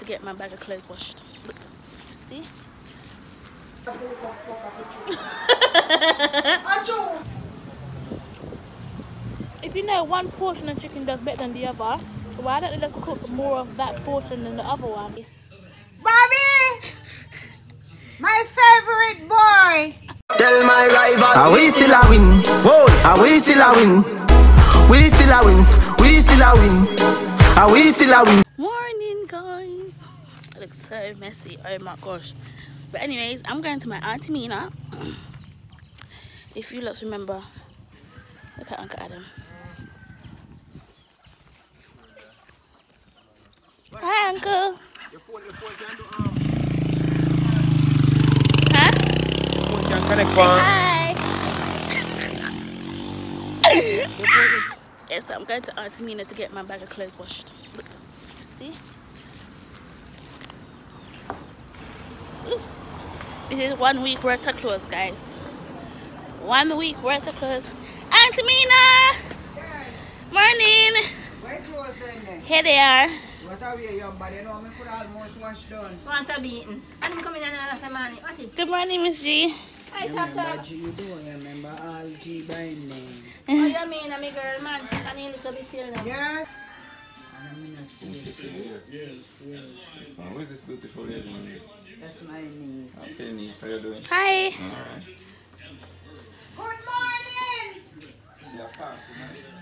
to get my bag of clothes washed. Look, see? If you know one portion of chicken does better than the other, why don't they just cook more of that portion than the other one? Bobby! My favorite boy! Tell my rival, are we still a win? Whoa, are we still a win? We still a win. We still a win. Are we still a win? Morning, guys. It looks so messy. Oh my gosh. But anyways, I'm going to my Auntie Mina. If you lot remember, look at Uncle Adam. Hi, Uncle. Huh? Hi. Yes, I'm going to Auntie Mina to get my bag of clothes washed. Look, see? Ooh. This is 1 week worth of clothes, guys. 1 week worth of clothes. Auntie Mina! Morning! Where clothes then? Here they are. What are we, young body? You know, I could almost wash done. Want a beaten. And him coming in last morning. What it? Good morning, Miss G. I You remember G, you don't remember all G by name. Oh, you mean I'm a girl, man. I need a little bit here now. Yeah? Where's this beautiful lady? That's my niece. Okay, niece, how you doing? Hi. Alright. Good morning!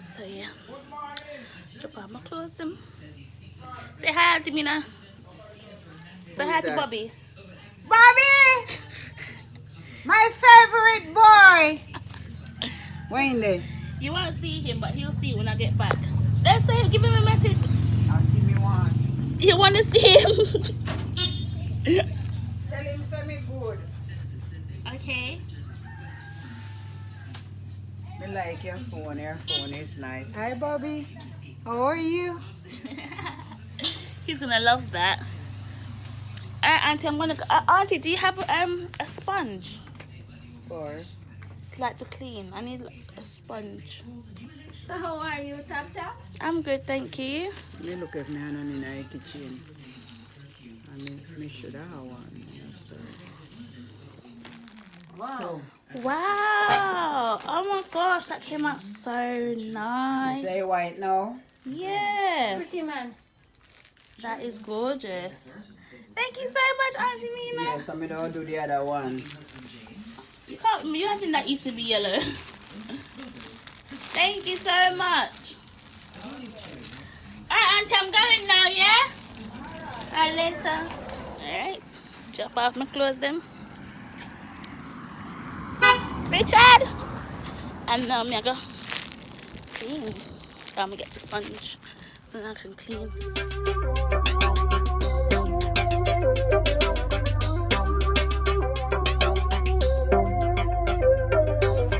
So yeah, drop out my clothes them. Say hi, Auntie Mina. Say hi to Bobby. Bobby! My favorite boy! When there? You won't see him, but he'll see you when I get back. Let's say, give him a message. I'll see me once. You want to see him? Tell him something good. Okay. I like your phone is nice. Hi Bobby, how are you? He's gonna love that. Auntie, I'm gonna. Auntie, do you have a sponge? For? Like to clean. I need like, a sponge. So how are you, Tap Tap? I'm good, thank you. Me look at me and in the kitchen. And me should have one. Wow. Wow! Oh my gosh, that came out so nice. Say white now. Yeah, Pretty man. that is gorgeous. Thank you so much, Auntie Mina. Yeah, so me don't do the other one. You can't. You don't think that used to be yellow. Thank you so much. Alright, Auntie, I'm going now. Yeah. Alright, later. Alright, drop off my clothes then. Richard! And now I'm gonna go clean. I'm gonna get the sponge so that I can clean.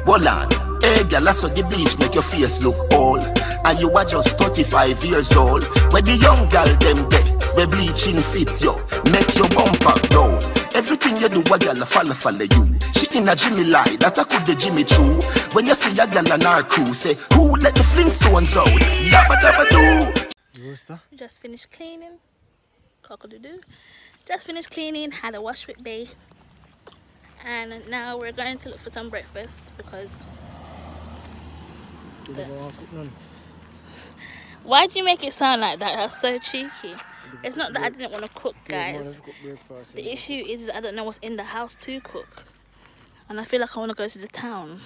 Hold on. Hey, girl, that's what the bleach make your face look old. And you are just 35 years old. When the young girl them get, the bleaching fit you, make your bumper down. Everything you do, a girl follow you. She in a Jimmy lie, that I could the Jimmy true. When you see a girl and her crew, say, who let the Flintstones out? Yabba dabba do. Just finished cleaning. Cock-a-doo-doo. Just finished cleaning, had a wash with day. And now we're going to look for some breakfast because... Why'd you make it sound like that? That's so cheeky. It's not that I didn't want to cook, guys. The issue is I don't know what's in the house to cook. And I feel like I want to go to the town.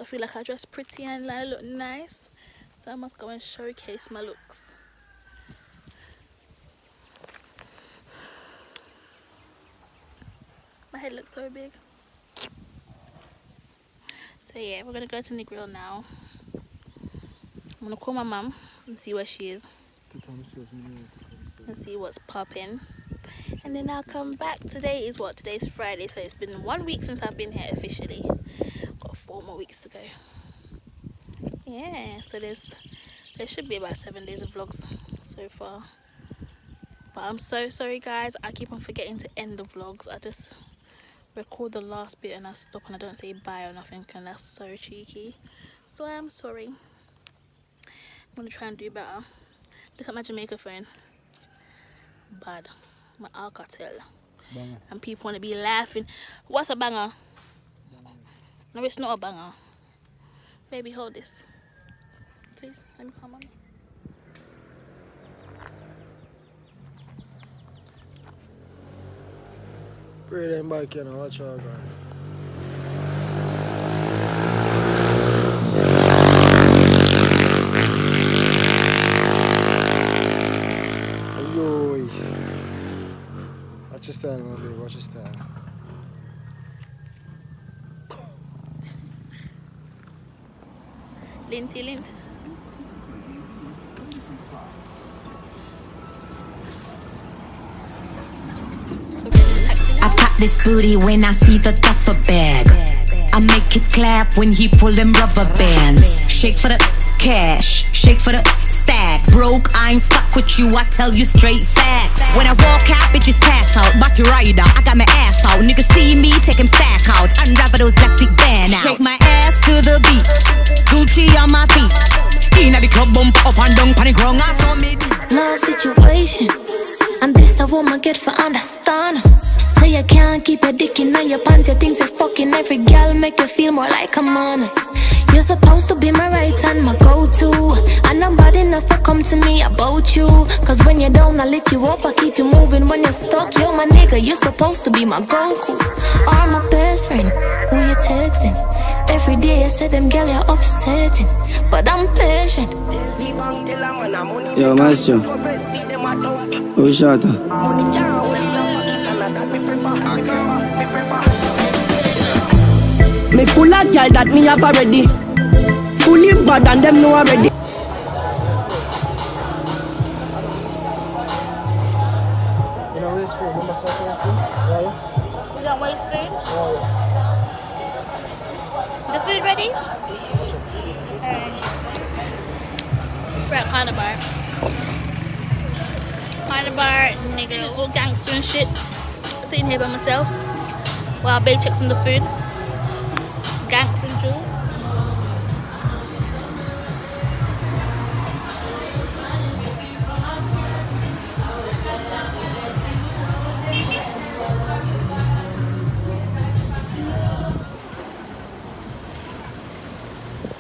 I feel like I dress pretty and I look nice. So I must go and showcase my looks. My head looks so big. So yeah, we're going to go to the grill now. I'm going to call my mum and see where she is. And see what's popping. And then I'll come back. Today is what? Today's Friday, so it's been 1 week since I've been here officially. Got 4 more weeks to go. Yeah, so there should be about 7 days of vlogs so far. But I'm so sorry guys, I keep on forgetting to end the vlogs. I just record the last bit and I stop and I don't say bye or nothing, and that's so cheeky. So I'm sorry. I'm gonna try and do better. Look at my Jamaica phone. bad. My alcatel. Banger. And people want to be laughing. What's a banger? No, it's not a banger. Baby, hold this. Please, let me come on. Pray them bike, you know, watch out, man. Yo, watch your style, my baby, watch your style. Linty lint. I pop this booty when I see the duffel bag. I make it clap when he pull them rubber bands. Shake for the cash, shake for the stacks. Broke, I ain't fuck with you, I tell you straight facts. When I walk out, bitches pass out. Body rider, I got my ass out. Niggas see me, take him sack out. Unravel those plastic band out. Shake my ass to the beat, Gucci on my feet. Inna the club, bump up and down, panic wrong, I saw me. Love situation, and this a woman get for understand. So you can't keep your dick in your pants. You think you're fucking every girl, make you feel more like a man. You're supposed to be my right hand, my go-to. And nobody enough to come to me about you. Cause when you're down, I lift you up, I keep you moving. When you're stuck, you're my nigga, you're supposed to be my Goku. Or my best friend, who you texting. Every day you say them girl you're upsetting, but I'm patient. Yo, maestro. Who shot her? Me full of girl that me have already. Fully bad and them know already. You know this food, remember sauce thing? Yeah. You don't waste food? Oh, The food ready? We're at Kind of Bar. Kind of Bar, nigga, all gangster and shit. Sitting here by myself while Bae checks on the food. Gangs and Jules.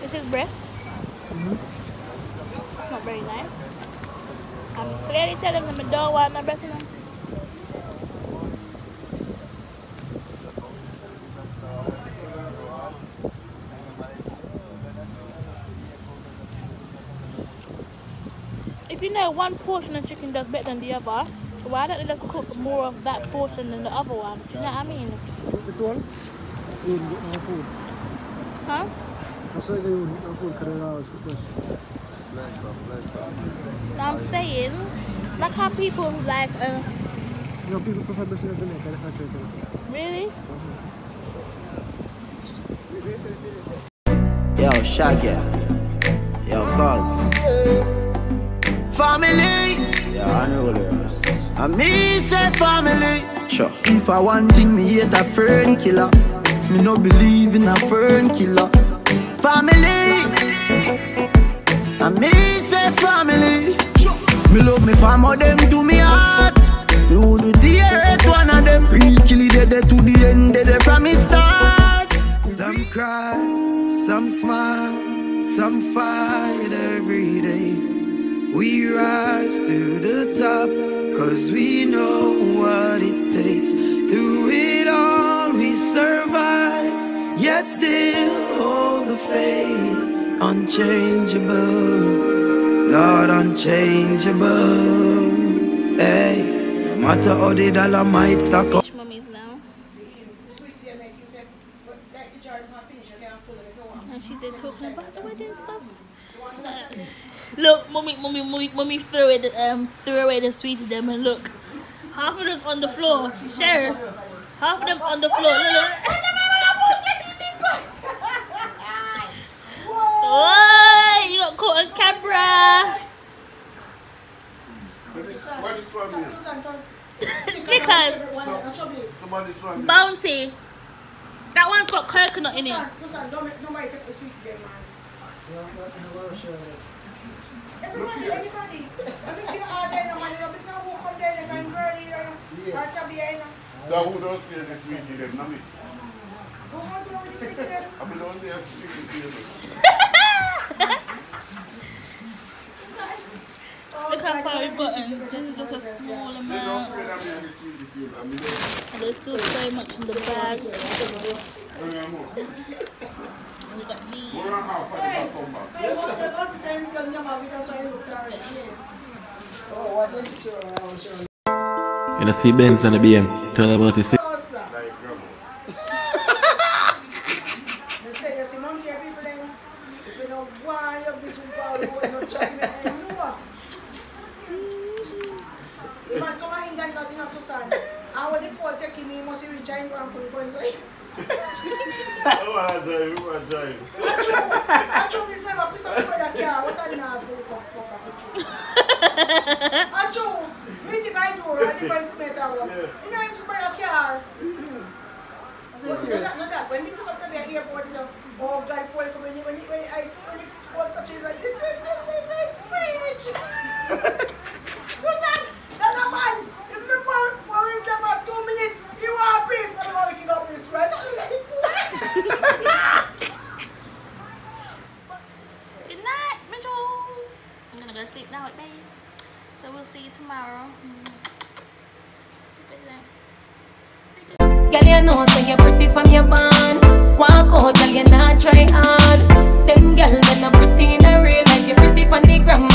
This is breast. It's not very nice. I'm clearly telling them I don't want my breast in them. If you know one portion of chicken does better than the other, so why don't they just cook more of that portion than the other one? Do you know what I mean? Which one? You wouldn't get no food. Huh? I said you wouldn't get no food because they always cook this. I'm saying, like how people like, You know, people prefer this in Jamaica, that's not true. really? Yo, Shaggy. Yo, cuz. Family. Yeah, I know this. I me say family. Sure. If I want thing, me hate a fern killer. Me no believe in a fern killer. Family. I me say family. Me love me family, them to me heart. Me would dear it one of them. Real kill it dead to the end, dead from me start. Some cry, some smile, some fight every day. We rise to the top, cause we know what it takes. Through it all we survive, yet still hold the faith. Unchangeable, Lord unchangeable. Hey, no matter how the dollar might stack up. Mummies now. And she's there talking about the wedding stuff. Look, mommy threw away the sweets to them, and look, half of them on the floor. Sheriff, half of them on the floor. Look. Oh, you got caught on camera. Snickers, Bounty. That one's got coconut in it. Everybody. I mean, you are there, man. You know, who come there, they can So who does pay the sweetie them, not me? I mean, don't they have sweetie them? Look how far we gotten. This is just a small amount. And there's still so much in the bag. We got these. You know, see Benz and the BM. Tell about it. When we come up to the airport, you know, oh God, when I touches like this is the living fridge. What's that? That's a man. It's before we drive about 2 minutes. You want a place for the one to up this right? Good night, MiJulsz. I'm gonna go sleep now, babe. So we'll see you tomorrow. Girl, you know so you're pretty from your band. Walk out, girl, you not try hard. Them girl, they're not pretty in the real life. You're pretty on the gram.